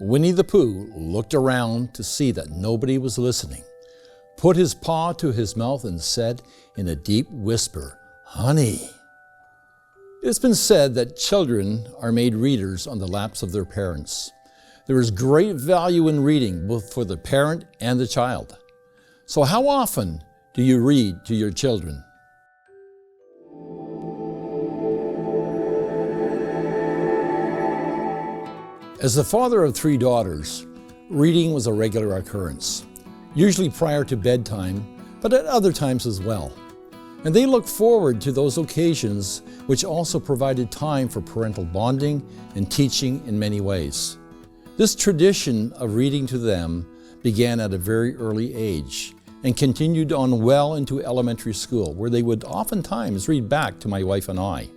Winnie the Pooh looked around to see that nobody was listening, put his paw to his mouth and said in a deep whisper, "Honey." It's been said that children are made readers on the laps of their parents. There is great value in reading, both for the parent and the child. So how often do you read to your children? As the father of 3 daughters, reading was a regular occurrence, usually prior to bedtime, but at other times as well. And they looked forward to those occasions, which also provided time for parental bonding and teaching in many ways. This tradition of reading to them began at a very early age and continued on well into elementary school, where they would oftentimes read back to my wife and I.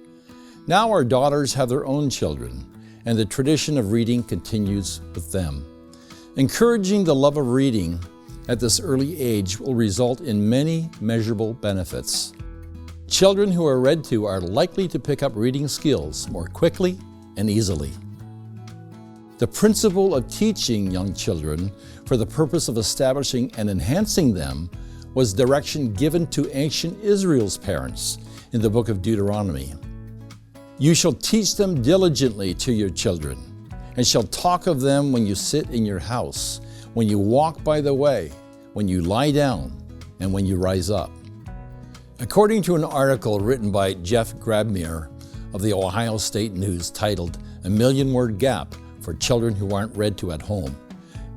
Now our daughters have their own children, and the tradition of reading continues with them. Encouraging the love of reading at this early age will result in many measurable benefits. Children who are read to are likely to pick up reading skills more quickly and easily. The principle of teaching young children for the purpose of establishing and enhancing them was direction given to ancient Israel's parents in the book of Deuteronomy. You shall teach them diligently to your children, and shall talk of them when you sit in your house, when you walk by the way, when you lie down, and when you rise up. According to an article written by Jeff Grabmere of the Ohio State News titled "A Million-Word Gap for Children Who Aren't Read to at Home,"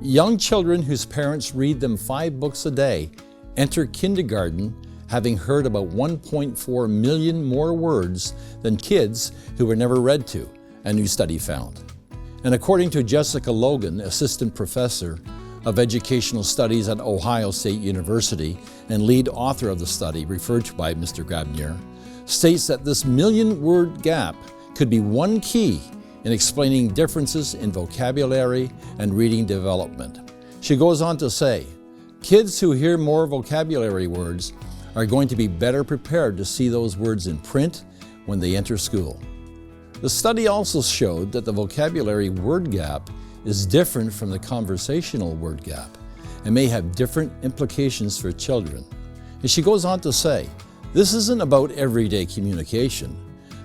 young children whose parents read them 5 books a day enter kindergarten having heard about 1.4 million more words than kids who were never read to, a new study found. And according to Jessica Logan, assistant professor of educational studies at Ohio State University and lead author of the study referred to by Mr. Grabmere, states that this million-word gap could be one key in explaining differences in vocabulary and reading development. She goes on to say, kids who hear more vocabulary words are going to be better prepared to see those words in print when they enter school. The study also showed that the vocabulary word gap is different from the conversational word gap and may have different implications for children. And she goes on to say, this isn't about everyday communication.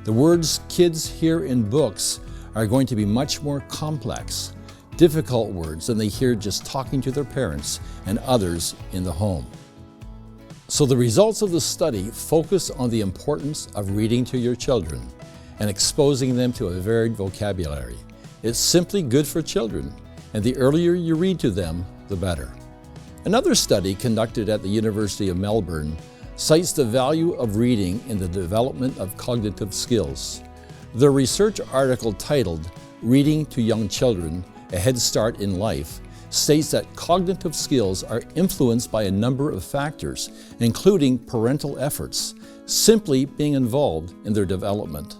The words kids hear in books are going to be much more complex, difficult words than they hear just talking to their parents and others in the home. So the results of the study focus on the importance of reading to your children and exposing them to a varied vocabulary. It's simply good for children, and the earlier you read to them, the better. Another study conducted at the University of Melbourne cites the value of reading in the development of cognitive skills. The research article titled "Reading to Young Children, A Head Start in Life" states that cognitive skills are influenced by a number of factors, including parental efforts, simply being involved in their development.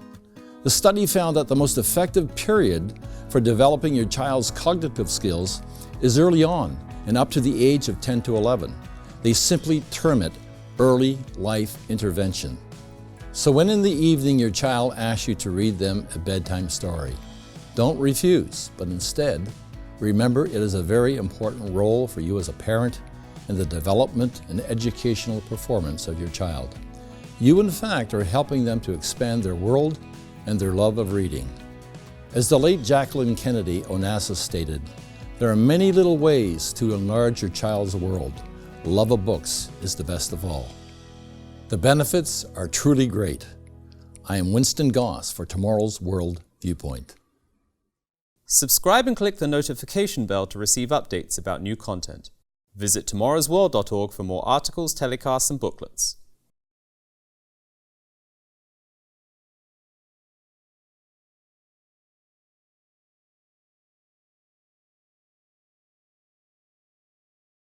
The study found that the most effective period for developing your child's cognitive skills is early on and up to the age of 10 to 11. They simply term it early life intervention. So when in the evening your child asks you to read them a bedtime story, don't refuse, but instead, remember it is a very important role for you as a parent in the development and educational performance of your child. You, in fact, are helping them to expand their world and their love of reading. As the late Jacqueline Kennedy Onassis stated, there are many little ways to enlarge your child's world. Love of books is the best of all. The benefits are truly great. I am Winston Goss for Tomorrow's World Viewpoint. Subscribe and click the notification bell to receive updates about new content. Visit tomorrowsworld.org for more articles, telecasts, and booklets.